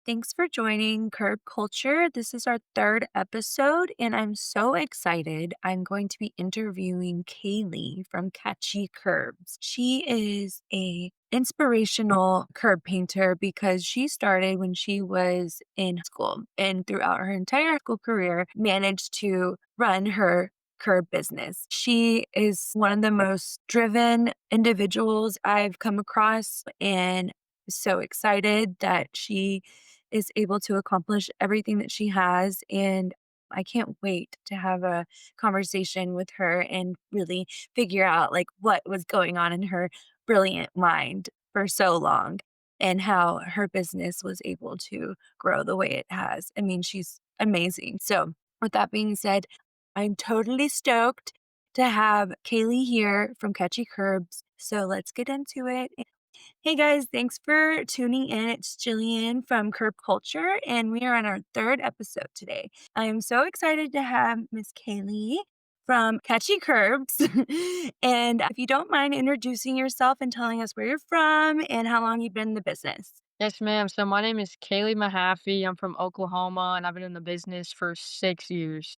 Thanks for joining Curb Culture. This is our third episode, and I'm so excited. I'm going to be interviewing Kaylee from Catchy Curbs. She is a inspirational curb painter because she started when she was in school and throughout her entire school career managed to run her curb business. She is one of the most driven individuals I've come across, and so excited that she is able to accomplish everything that she has. And I can't wait to have a conversation with her and really figure out like what was going on in her brilliant mind for so long and how her business was able to grow the way it has. I mean, she's amazing. So, with that being said, I'm totally stoked to have Kaylee here from Catchy Curbs. So, let's get into it. Hey guys, thanks for tuning in. It's Jillian from Curb Culture, and we are on our third episode today. I am so excited to have Miss Kaylee from Catchy Curbs. And if you don't mind introducing yourself and telling us where you're from and how long you've been in the business. Yes, ma'am. So my name is Kaylee Mahaffey. I'm from Oklahoma and I've been in the business for 6 years.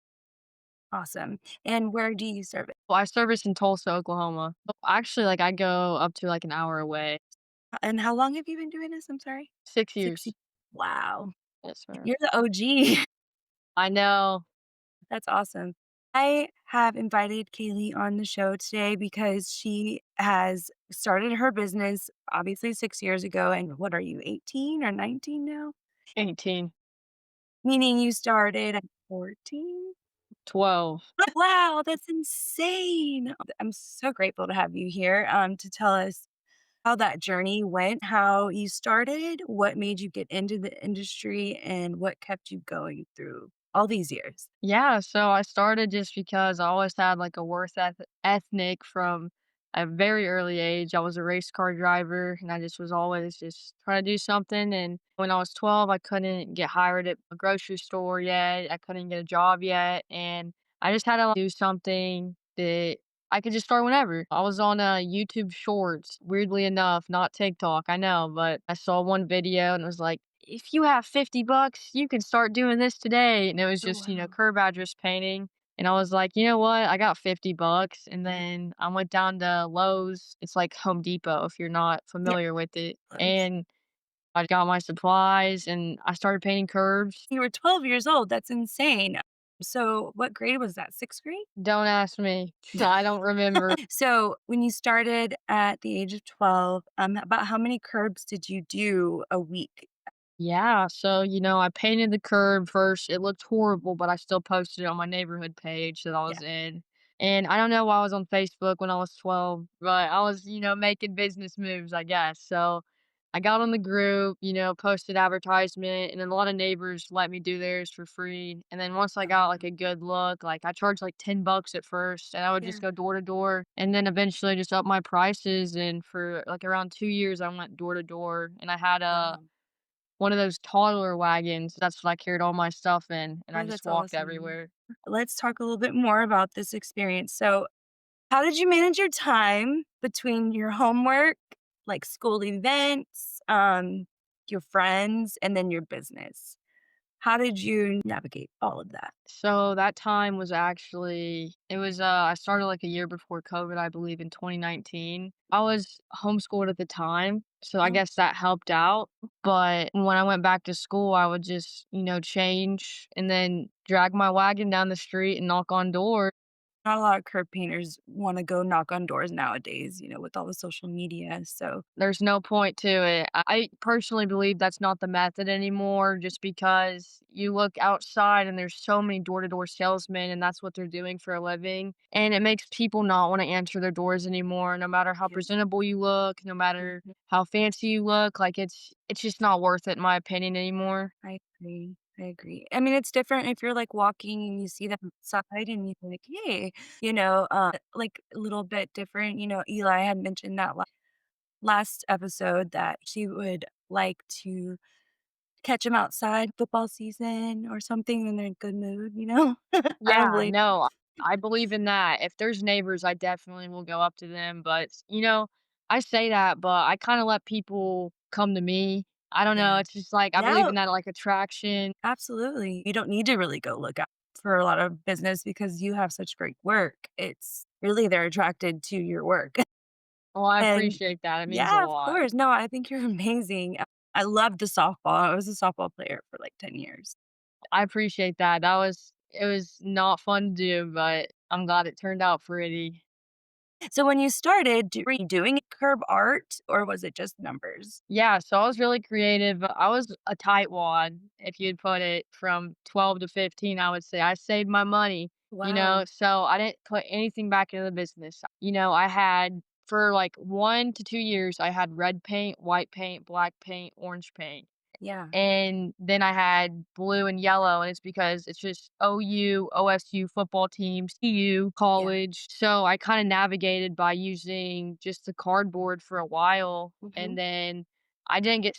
Awesome. And where do you serve it? Well, I service in Tulsa, Oklahoma. Well, actually, I go up to like an hour away. And how long have you been doing this? I'm sorry. six 60. years. Wow. Yes, ma'am. You're the OG. I know. That's awesome. I have invited Kaylee on the show today because she has started her business obviously 6 years ago. And what are you, 18 or 19 now? 18, Meaning you started at 14? 12. Wow, that's insane. I'm so grateful to have you here to tell us how that journey went, how you started, what made you get into the industry, and what kept you going through all these years. Yeah, so I started just because I always had like a ethic from a very early age. I was a race car driver and I just was always just trying to do something. And when I was 12, I couldn't get hired at a grocery store yet. I couldn't get a job yet. And I just had to like, do something that I could just start whenever. I was on YouTube Shorts, weirdly enough, not TikTok, I know, but I saw one video and it was like, if you have $50, you can start doing this today. And it was Oh, just, wow. curb address painting. And I was like, you know what? I got $50. And Yeah. then I went down to Lowe's. It's like Home Depot if you're not Yeah. familiar with it. Close. And I got my supplies and I started painting curbs. You were 12 years old, that's insane. So, what grade was that, 6th grade? Don't ask me. I don't remember. So, when you started at the age of 12, about how many curbs did you do a week? Yeah, so, I painted the curb first. It looked horrible, but I still posted it on my neighborhood page that I Yeah. was in. And I don't know why I was on Facebook when I was 12, but I was, making business moves, I guess. So I got on the group, posted advertisement, and then a lot of neighbors let me do theirs for free. And then once I got like a good look, like I charged like $10 at first, and I would Yeah. just go door to door. And then eventually just up my prices. And for like around 2 years, I went door to door, and I had a Wow. one of those toddler wagons, that's what I carried all my stuff in, and I Oh, just that's walked awesome. everywhere. Let's talk a little bit more about this experience. So, how did you manage your time between your homework, like school events, your friends, and then your business? How did you navigate all of that? So that time was actually I started like a year before COVID, I believe in 2019. I was homeschooled at the time, so I Oh, guess that helped out. But when I went back to school, I would just, change and then drag my wagon down the street and knock on doors. not a lot of curb painters wanna go knock on doors nowadays, with all the social media, so There's no point to it. I personally believe that's not the method anymore just because you look outside and there's so many door-to-door salesmen and that's what they're doing for a living, and it makes people not wanna answer their doors anymore no matter how yeah. presentable you look, no matter Mhm. how fancy you look, like, it's just not worth it in my opinion anymore. I agree, I agree. I mean, it's different if you're, like, walking and you see them outside and you're like, "Hey," like, a little bit different, Eli had mentioned that last episode that she would like to catch him outside football season or something when they're in good mood? I don't Yeah, believe no, I believe in that. If there's neighbors, I definitely will go up to them, but, I say that, but I kinda let people come to me. I don't know, Yeah. it's just, like, I believe No, in that, like, attraction. absolutely. You don't need to really go look out for a lot of business because you have such great work. It's really they're attracted to your work. Well, I And appreciate that, it means a yeah, of lot. course. No, I think you're amazing. I loved the softball. I was a softball player for like 10 years. I appreciate that, it was not fun to do, but I'm glad it turned out pretty. So when you started, were you doing curb art or was it just numbers? Yeah, so I was really creative. I was a tightwad, if you'd put it from 12 to 15, I would say. I saved my money, Wow. so I didn't put anything back into the business. I had for like 1 to 2 years, I had red paint, white paint, black paint, orange paint. Yeah. And then I had blue and yellow, and it's because it's just OU, OSU football teams, CU, Yeah. college. So I kinda navigated by using just the cardboard for a while, Hmm. and then I didn't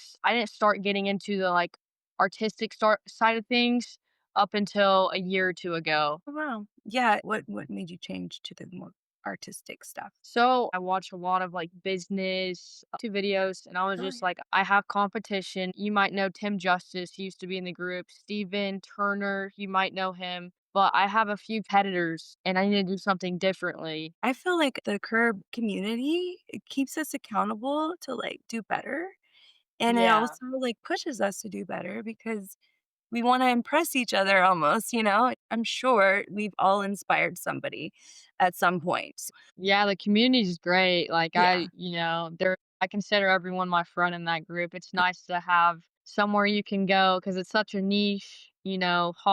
start getting into the, like, artistic start side of things up until a year or 2 ago. Oh, wow. Yeah. What made you change to the more artistic stuff? So I watch a lot of like business to videos, and I was Oh, just yeah. like, I have competition. You might know Tim Justice, he used to be in the group. Steven Turner, you might know him. But I have a few competitors and I need to do something differently. I feel like the curb community, it keeps us accountable to like do better. And it Yeah. also like pushes us to do better because we wanna impress each other almost, you know? I'm sure we've all inspired somebody at some point. Yeah, the community's great. Like Yeah. I consider everyone my friend in that group. It's nice to have somewhere you can go because it's such a niche,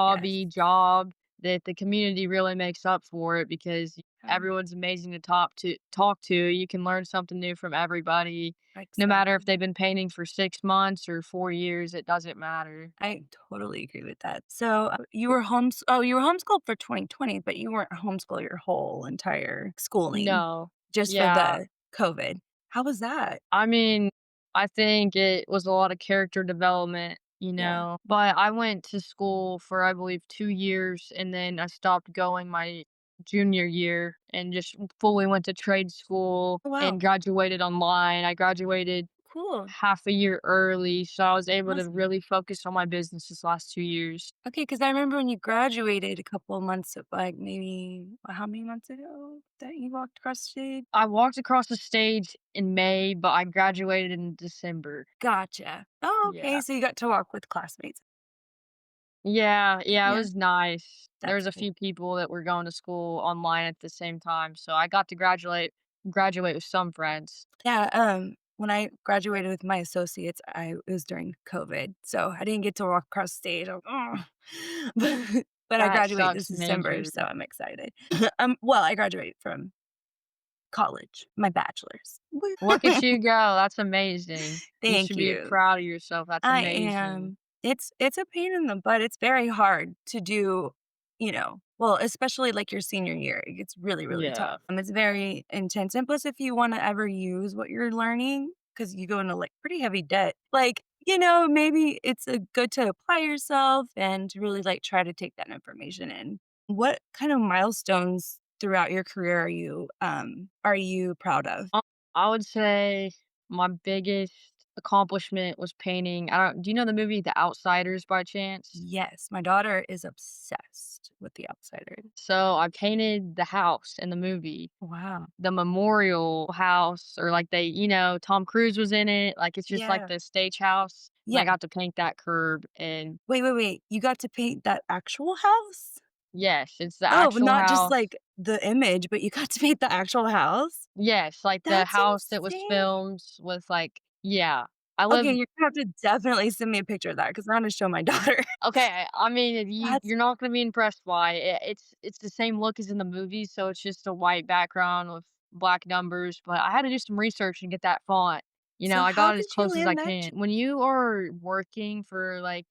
Yes. hobby, job that the community really makes up for it because Um, everyone's amazing to talk to. You can learn something new from everybody. No matter if exactly. they've been painting for 6 months or 4 years, it doesn't matter. I totally agree with that. So, you were homeschooled for 2020, but you weren't homeschooled your whole entire schooling No. just for Yeah. the COVID. How was that? I mean, I think it was a lot of character development, Yeah. but I went to school for, I believe, 2 years, and then I stopped going my junior year and just fully went to trade school Oh, and wow. graduated online. I graduated Cool. half a year early, so I was able to Awesome. really focus on my business this last 2 years. Okay, because I remember when you graduated a couple of months of, like, maybe how many months ago that you walked across the stage? I walked across the stage in May, but I graduated in December. Gotcha. Oh, okay, Yeah. so you got to walk with classmates. Yeah, yeah, it Yeah, was nice. There that's was a cool. few people that were going to school online at the same time, so I got to graduate with some friends. Yeah, when I graduated with my associates, it was during COVID, so I didn't get to walk across stage. I was, "Ugh." But I That graduate this sucks December, major. so I'm excited. Well, I graduated from college, my bachelor's. Look at you go, that's amazing. You Thank should be you. proud of yourself, that's I amazing. am. It's a pain in the butt. It's very hard to do, well, especially like your senior year. It gets really, really tough. Yeah. It's very intense. And plus, if you want to ever use what you're learning, because you go into like pretty heavy debt, like, maybe it's good to apply yourself and to really like try to take that information in. What kind of milestones throughout your career are you proud of? Um, I would say my biggest accomplishment was painting. I don't Do you know the movie The Outsiders by chance? Yes, my daughter is obsessed with The Outsiders. So I painted the house in the movie. Wow. The memorial house, or like Tom Cruise was in it, like, it's just like Yeah. the stage house, and I Yeah. got to paint that curb, and Wait, wait, wait. You got to paint that actual house? yes, it's the Oh, but actual not just, house. like, the image, but you got to paint the actual house? Yes, like the That's house that was insane. filmed with, like, yeah. I Okay, live you're gonna have to definitely send me a picture of that because I wanna show my daughter. Okay, I mean, That's you're not gonna be impressed by it. It's the same look as in the movie, so it's just a white background with black numbers, but I had to do some research and get that font. so I how got it as did you close as I land that can. When you are working for, like,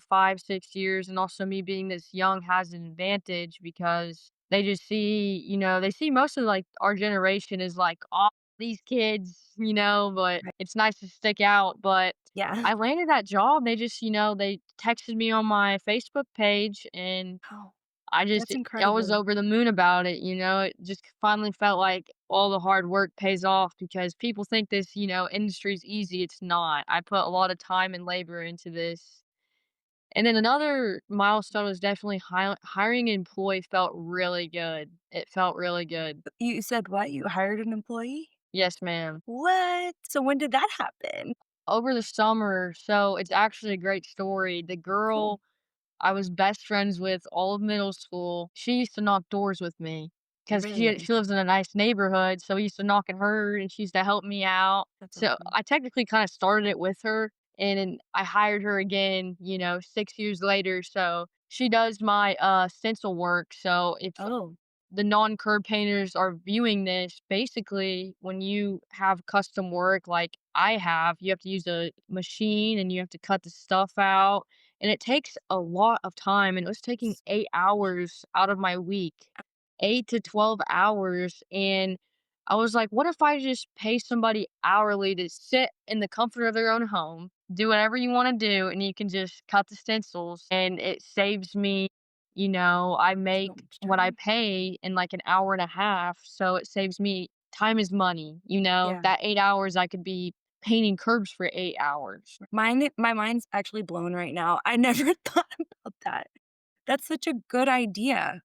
5, 6 years, and also me being this young has an advantage because they just they see most of, like, our generation is like, "All these kids," but right? it's nice to stick out, but Yeah. I landed that job. They just, they texted me on my Facebook page, and How? That's I was incredible. over the moon about it, it just finally felt like all the hard work pays off because people think this, industry's easy. It's not. I put a lot of time and labor into this. And then another milestone was definitely hiring an employee felt really good. It felt really good. You said what? You hired an employee? Yes, ma'am. What? So when did that happen? Over the summer, so it's actually a great story. The Cool. girl I was best friends with all of middle school, she used to knock doors with me because Really? she lives in a nice neighborhood, so we used to knock at her, and she used to help me out. That's So, awesome. I technically kinda started it with her, and then I hired her again, 6 years later, so she does my, stencil work, so if Oh, the non-curb painters are viewing this, basically, when you have custom work like I have, you have to use a machine and you have to cut the stuff out, and it takes a lot of time, and it was taking s 8 hours out of my week, 8 to 12 hours, and I was like, "What if I just pay somebody hourly to sit in the comfort of their own home, do whatever you wanna do, and you can just cut the stencils, and it saves me." I so make much what I time. pay in like an hour and a half, so it saves me time is money, Yeah. that 8 hours I could be painting curbs for 8 hours. My mind's actually blown right now. I never thought about that. That's such a good idea.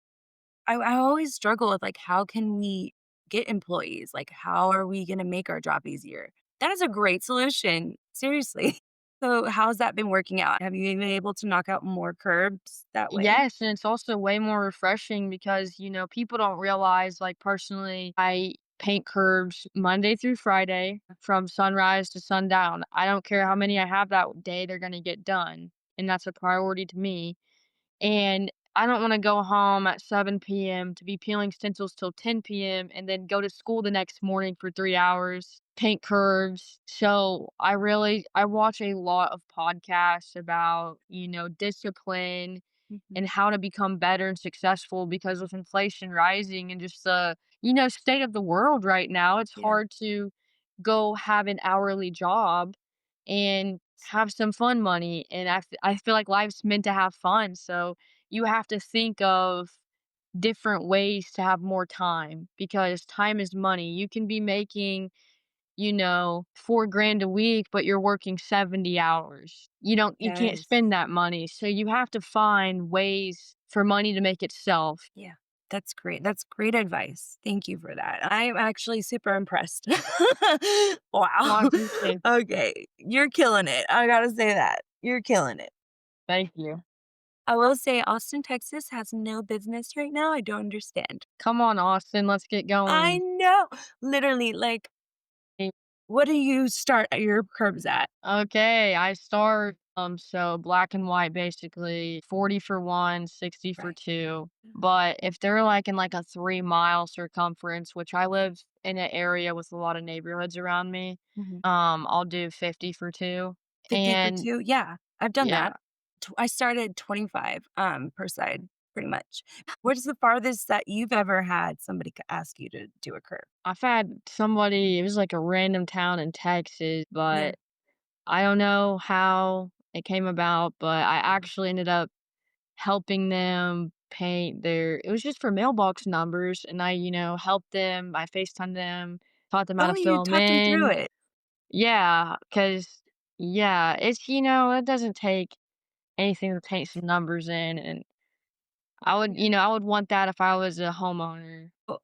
I always struggle with, like, how can we get employees? Like, how are we gonna make our job easier? That is a great solution, seriously. So, how's that been working out? Have you been able to knock out more curbs that way? Yes, and it's also way more refreshing because, people don't realize, like, personally, I paint curbs Monday through Friday from sunrise to sundown. I don't care how many I have that day, they're gonna get done, and that's a priority to me. And I don't wanna go home at 7 PM to be peeling stencils till 10 PM and then go to school the next morning for 3 hours, paint curves. So, I watch a lot of podcasts about, discipline Mhm. and how to become better and successful because with inflation rising and just the, state of the world right now, it's Yeah. hard to go have an hourly job and have some fun money, and I feel like life's meant to have fun, so you have to think of different ways to have more time because time is money. You can be making, 4 grand a week, but you're working 70 hours. You can't Yes. spend that money, so you have to find ways for money to make itself. Yeah. That's great. That's great advice. Thank you for that. I'm actually super impressed. Well, I Wow. appreciate it. Okay. You're killing it. I gotta say that. You're killing it. Thank you. I will say Austin, Texas has no business right now. I don't understand. Come on, Austin, let's get I going. know. Literally, like, what do you start at your curbs at? Okay, I start so black and white basically 40 for one, 60 for Right. two. But if they're like in like a 3 mile circumference, which I live in an area with a lot of neighborhoods around me, Mhm. I'll do 50 for two. 50 for And 2? Yeah, I've done yeah, that. I started 25, per side, pretty much. What is the farthest that you've ever had somebody ask you to do a curve? I've had somebody, it was like a random town in Texas, Yeah. but I don't know how it came about, but I actually ended up helping them paint their it was just for mailbox numbers, and I, helped them, I FaceTimed them, taught them how Oh, to you fill them talked them through in. it. Yeah, cause yeah, it's it doesn't take anything to paint some numbers in, and Yeah. I would want that if I was a homeowner. Well,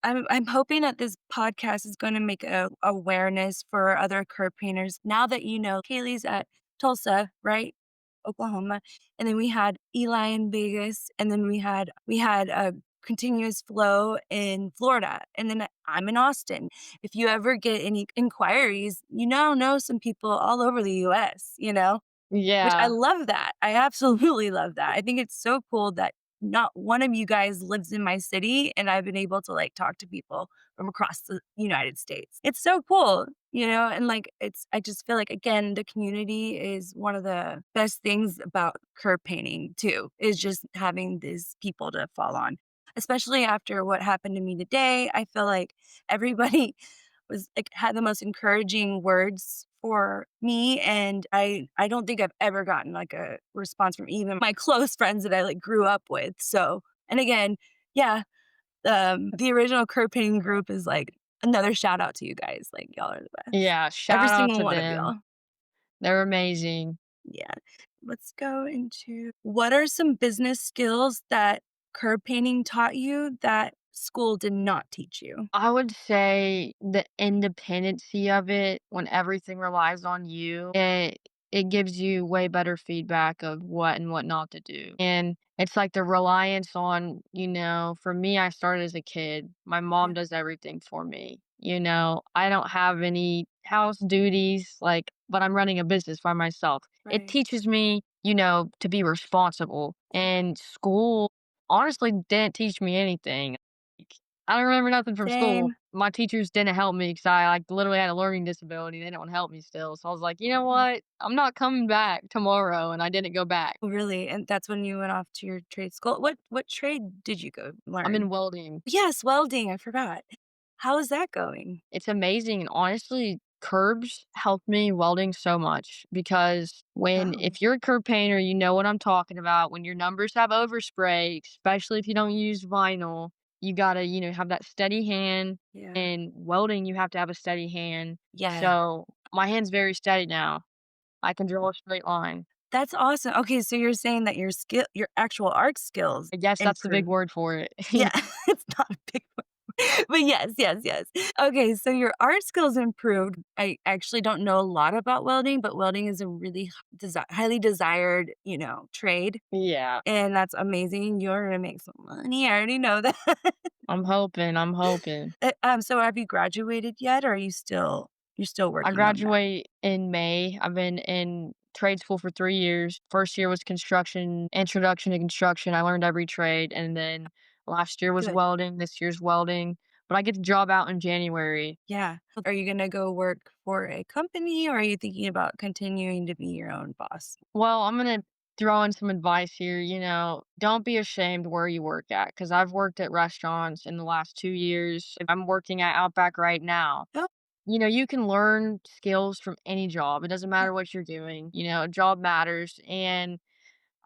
I'm hoping that this podcast is gonna make a awareness for other curb painters. Now that you know Kaylee's at Tulsa, right? Oklahoma, and then we had Eli in Vegas, and then we had a continuous flow in Florida, and then I'm in Austin. If you ever get any inquiries, know some people all over the US, which I Yeah. love that. I absolutely love that. I think it's so cool that not one of you guys lives in my city, and I've been able to, like, talk to people from across the United States. It's so cool, and, like, I just feel like, again, the community is one of the best things about curb painting too, is just having these people to fall on. Especially after what happened to me today, I feel like everybody was like had the most encouraging words for me, and I don't think I've ever gotten like a response from even my close friends that I like grew up with. So And again, yeah, the original curb painting group is, like, another shout out to you guys, like, y'all are the best. Yeah, Every shout out single to one of them. y'all. They're amazing. Yeah. Let's go into what are some business skills that curb painting taught you that school did not teach you? I would say the independency of it when everything relies on you, it gives you way better feedback of what and what not to do. And it's like the reliance on, for me, I started as a kid. My Yeah, mom does everything for me. I don't have any house duties, like, but I'm running a business by myself. It right. teaches me, to be responsible. Yeah. And school honestly didn't teach me anything. I don't remember nothing from school. Same. My teachers didn't help me because I, like, literally had a learning disability. They didn't wanna help me still. So I was like, "You know Mhm. what? I'm not coming back tomorrow," and I didn't go back. Oh, really? And that's when you went off to your trade school? What trade did you go I'm in learn? welding. Yes, welding, I forgot. How is that going? It's amazing, and honestly, curbs helped me welding so much because Oh, if you're a curb painter, you know what I'm talking about. When your numbers have overspray, especially if you don't use vinyl, you gotta, have that steady hand. yeah. And welding, you have to have a steady hand. Yeah. So my hand's very steady now. I can draw a straight line. That's awesome. Okay, so you're saying that your actual art skills I guess that's the big improved. word for it. Yeah, it's not a big one. But yes, yes, yes. Okay, so your art skills improved. I actually don't know a lot about welding, but welding is a really highly desired, trade, Yeah, and that's amazing. You're gonna make some money. I already know that. I'm hoping, I'm hoping. So have you graduated yet, or are you're still I working on that? graduate in May. I've been in trade school for 3 years. First year was construction, introduction to construction. I learned every trade, and then last year was Good. welding, this year's welding, but I get the job out in January. Yeah. Are you gonna go work for a company, or are you thinking about continuing to be your own boss? Well, I'm gonna throw in some advice here, don't be ashamed where you work at, because 'cause I've worked at restaurants in the last 2 years. I'm working at Outback right now. Oh, You can learn skills from any job. It doesn't yeah, matter what you're doing. A job matters. And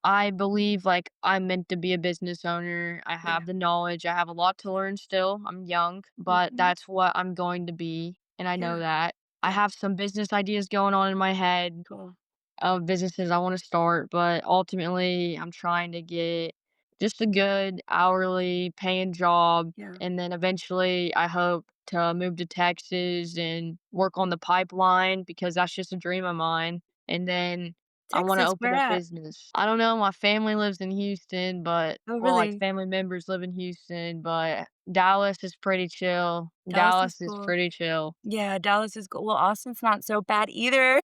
I believe like I'm meant to be a business owner. I yeah. have the knowledge. I have a lot to learn still. I'm young, but Mhm. that's what I'm going to be. And I know Yeah, that. I yeah, have some business ideas going on in my head cool. of businesses I wanna start, but ultimately, I'm trying to get just a good hourly paying job, Yeah. and then eventually, I hope to move to Texas and work on the pipeline because that's just a dream of mine, and then I wanna Texas, open where a at? business. I don't know, my family lives in Houston, but Oh, like, really? family members live in Houston, but Dallas is pretty chill. Dallas is Dallas is cool. pretty chill. Yeah, Dallas is cool. Well, Austin's not so bad either.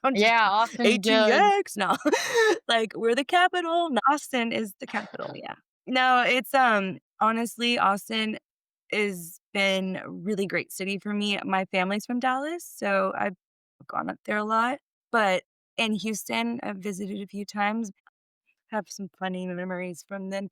I'm just Yeah, Austin's good. ATX, no. Like, we're the capital. No, Austin is the capital, yeah. No, it's, honestly, Austin is been a really great city for me. My family's from Dallas, so I've gone up there a lot, but in Houston, I've visited a few times, have some funny memories from then.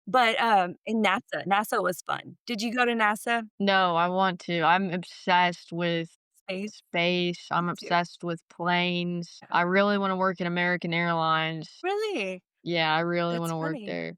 But, in NASA was fun. Did you go to NASA No, I want to. I'm obsessed with space? space. Me I'm too. obsessed with planes. Yeah. I really wanna work at American Airlines. Really? Yeah, I really That's wanna work funny. there.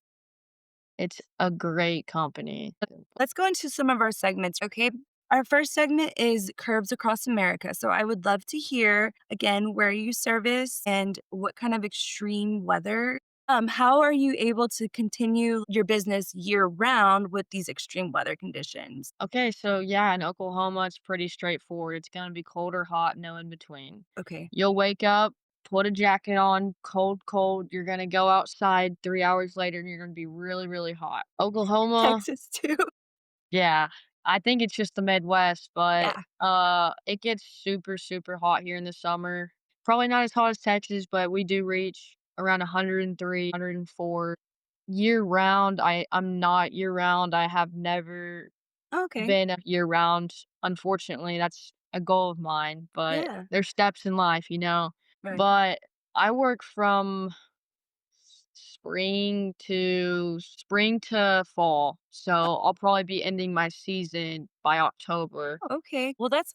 It's a great company. Let's go into some of our segments, okay? Our first segment is Curbs Across America. So I would love to hear again where you service and what kind of extreme weather. How are you able to continue your business year round with these extreme weather conditions? Okay, so yeah, in Oklahoma, it's pretty straightforward. It's gonna be cold or hot, no in between. Okay. You'll wake up, put a jacket on, cold, cold. You're gonna go outside 3 hours later, and you're gonna be really, really hot. Oklahoma. Texas too. Yeah, I think it's just the Midwest, but, Yeah. it gets super, super hot here in the summer. Probably not as hot as Texas, but we do reach around 103, 104. Year round, I'm not year round. I have never Okay. been a year round. Unfortunately, that's a goal of mine, but Yeah. there's steps in life, you know? Right. But I work from spring to fall. So I'll probably be ending my season by October. Oh, okay. Well, that's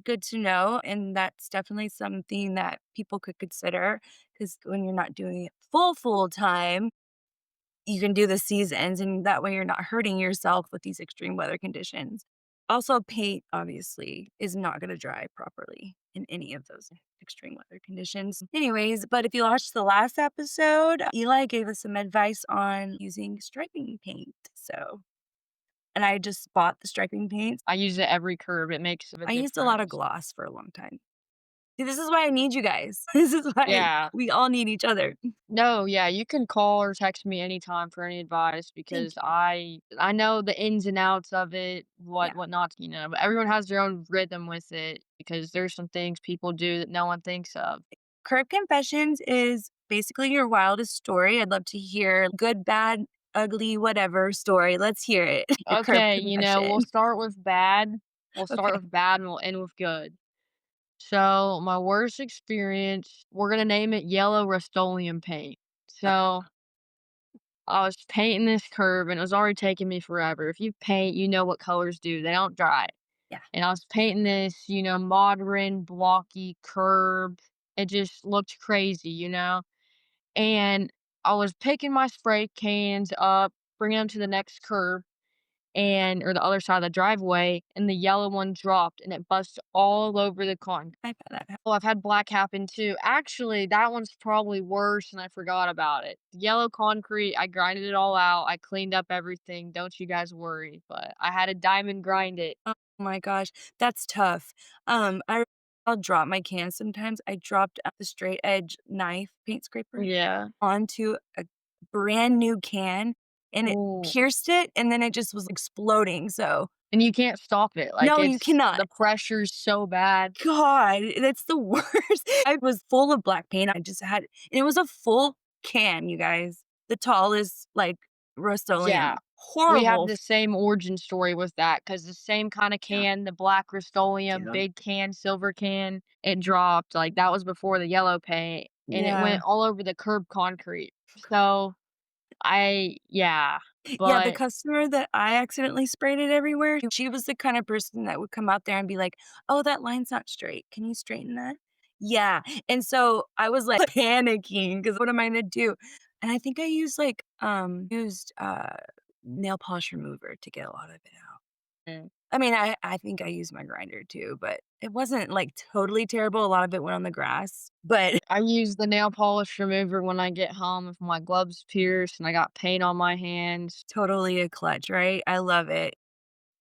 good to know, and that's definitely something that people could consider because when you're not doing it full time. you can do the seasons, and that way you're not hurting yourself with these extreme weather conditions. Also, paint obviously is not gonna dry properly in any of those extreme weather conditions. Anyways, but if you watched the last episode, Eli gave us some advice on using striping paint, so and I just bought the striping paint. I use it every curb, it makes a I used a lot of difference. gloss for a long time. See, this is why I need you guys. This is why Yeah. we all need each other. No, yeah, you can call or text me anytime for any advice Thank because you. I know the ins and outs of it, Yeah. what not, but everyone has their own rhythm with it because there's some things people do that no one thinks of. Curb Confessions is basically your wildest story. I'd love to hear good, bad, ugly, whatever story. Let's hear it. Your curb Okay, we'll confession. start with bad. We'll start Okay. with bad and we'll end with good. So, my worst experience, we're gonna name it yellow Rust-Oleum paint. So, I was painting this curb and it was already taking me forever. If you paint, you know what colors do. They don't dry. Yeah. And I was painting this, modern, blocky curb. It just looked crazy. And I was picking my spray cans up, bringing them to the next curb or the other side of the driveway, and the yellow one dropped and it busted all over the concrete. I've had that Well, I've had black happen too. Actually, that one's probably worse and I forgot about it. The yellow concrete, I grinded it all out. I cleaned up everything. Don't you guys worry. But I had a diamond grind it. Oh my gosh, that's tough. I'll drop my can sometimes. I dropped the straight edge knife paint scraper Yeah. onto a brand new can, and it Ooh. pierced it, and then it just was exploding, so And you can't stop it. Like no, you cannot. the pressure's so bad. God, that's the worst. I was full of black paint. I just had and it was a full can, you guys. The tallest, like, Yeah. Rust-Oleum. We have Horrible. the same origin story with that because the same kind of Yeah, can, the black Rust-Oleum, yeah, big can, silver can, it dropped. Like that was before the yellow paint and it yeah. went all over the curb concrete. So yeah, Yeah, the but customer that I accidentally sprayed it everywhere, she was the kind of person that would come out there and be like, "Oh, that line's not straight. Can you straighten that?" Yeah, and so I was, like, panicking because what am I gonna do? And I think I used, like, nail polish remover to get a lot of it out. mm, I mean, I think I used my grinder too, but it wasn't, like, totally terrible. A lot of it went on the grass, but I use the nail polish remover when I get home if my gloves pierce and I got paint on my hands. totally a clutch, right? I love it.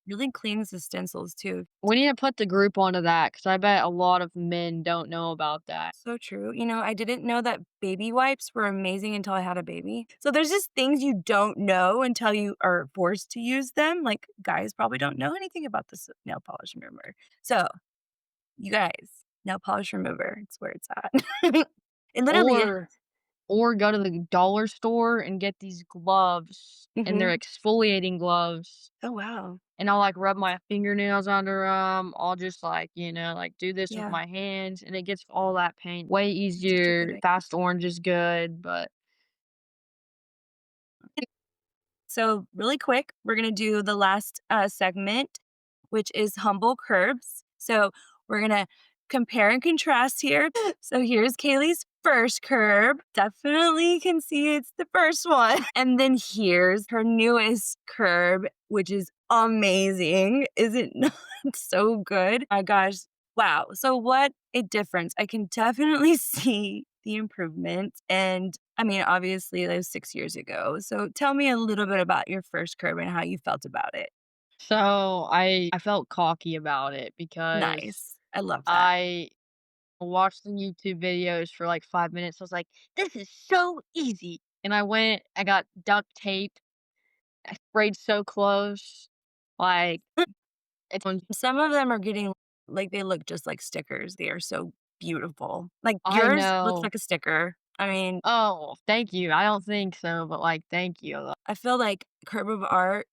Really cleans the stencils too. We need to put the group onto that because I bet a lot of men don't know about that. So true. I didn't know that baby wipes were amazing until I had a baby. So there's just things you don't know until you are forced to use them. Like guys probably don't know anything about this nail polish remover. So you guys, nail polish remover, it's where it's at. It literally is. Or or go to the dollar store and get these gloves, and Mhm. they're exfoliating gloves, Oh wow. and I'll, like, rub my fingernails under 'em. I'll just, like, do this with Yeah, my hands, and it gets all that paint way it's such a good easier. idea. Fast orange is good, but So, really quick, we're going to do the last segment, which is humble curbs. So, we're going to compare and contrast here. So, here's Kaylee's first curb. Definitely can see it's the first one. And then here's her newest curb, which is amazing. Is it not so good? My gosh. Wow. So, what a difference. I can definitely see the improvement. And I mean, obviously, that was 6 years ago. So tell me a little bit about your first curb and how you felt about it. so I felt cocky about it because Nice. I love that. I watched the YouTube videos for, like, 5 minutes. I was like, "This is so easy," and I got duct tape, I sprayed so close, like, it's Some of them are getting like, they look just like stickers. They are so beautiful. Like, I yours looks know. like a sticker. I mean, Oh, thank you. I don't think so, but, like, thank you. I feel like curb of art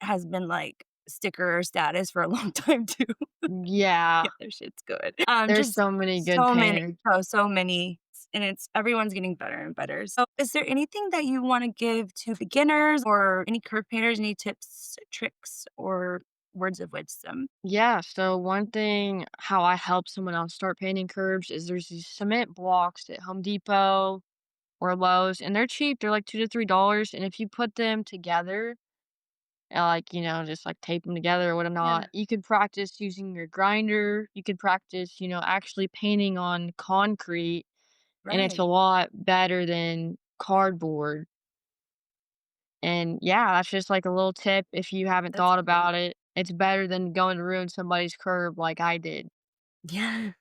has been, like, sticker status for a long time too. Yeah, Yeah, their shit's good. there's Just so many good so many, painters. so many, and it's everyone's getting better and better. So, is there anything that you wanna give to beginners or any curve painters, any tips, tricks, or words of wisdom? Yeah, so one thing how I help someone else start painting curbs is there's these cement blocks at Home Depot or Lowe's, and they're cheap. They're like $2 to $3, and if you put them together and, like, just, like, tape them together or whatnot, Yeah, you could practice using your grinder. You could practice, actually painting on concrete, and it's a right. lot better than cardboard. And yeah, that's just like a little tip if you haven't That's thought great. about it. It's better than going to ruin somebody's curb like I did. Yeah.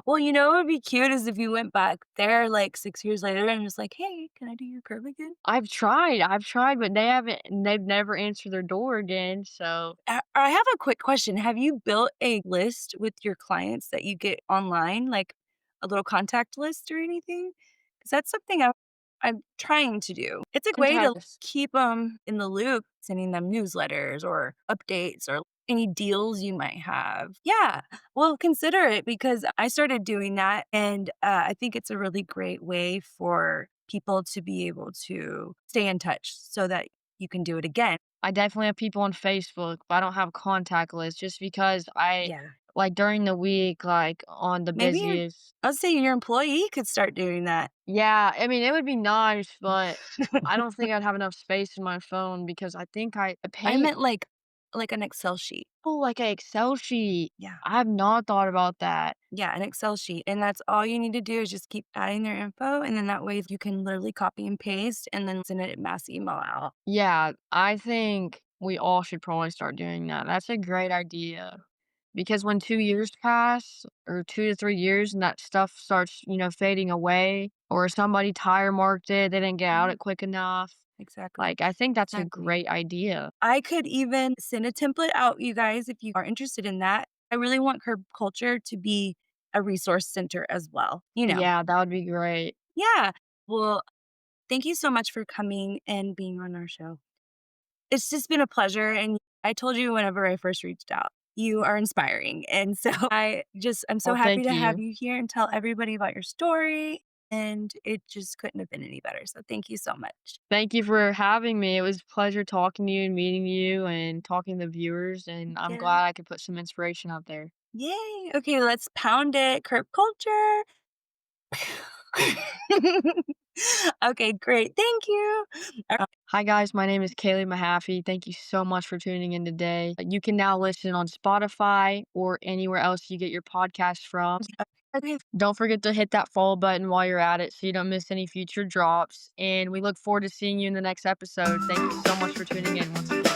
Well, what would be cute is if you went back there, like, 6 years later and was like, "Hey, can I do your curb again?" I've tried, but they've never answered their door again, so I have a quick question. Have you built a list with your clients that you get online, like a little contact list or anything? Because that's something I'm trying to do. It's a way to sometimes keep them in the loop, sending them newsletters or updates or any deals you might have. Yeah. Well, consider it because I started doing that, and, I think it's a really great way for people to be able to stay in touch so that you can do it again. I definitely have people on Facebook, but I don't have a contact list just because I Yeah. like during the week, like on the Maybe your busiest. I was saying your employee could start doing that. Yeah, I mean, it would be nice, but I don't think I'd have enough space in my phone because I think I I paint. meant like an Excel sheet. Oh, like a Excel sheet. Yeah. I have not thought about that. Yeah, an Excel sheet, and that's all you need to do is just keep adding their info, and then that way you can literally copy and paste and then send it mass email out. Yeah, I think we all should probably start doing that. That's a great idea. Because when 2 years pass or 2 to 3 years and that stuff starts, fading away or somebody tire marked it, they didn't get out Mhm. it quick enough. Exactly. Like, I think that's a Exactly. great idea. I could even send a template out, you guys, if you are interested in that. I really want Curb Culture to be a resource center as well, you know? Yeah, that would be great. Yeah. Well, thank you so much for coming and being on our show. It's just been a pleasure, and I told you whenever I first reached out, you are inspiring, and so I'm so Well, happy thank to have you. you here and tell everybody about your story, and it just couldn't have been any better, so thank you so much. Thank you for having me. It was a pleasure talking to you and meeting you and talking to the viewers, and I'm Yeah. glad I could put some inspiration out there. Yay. Okay, let's pound it, Curb culture. Okay, great. Thank you. Hi, guys. My name is Kaylee Mahaffey. Thank you so much for tuning in today. You can now listen on Spotify or anywhere else you get your podcasts from. Okay. Don't forget to hit that follow button while you're at it so you don't miss any future drops. And we look forward to seeing you in the next episode. Thank you so much for tuning in once again.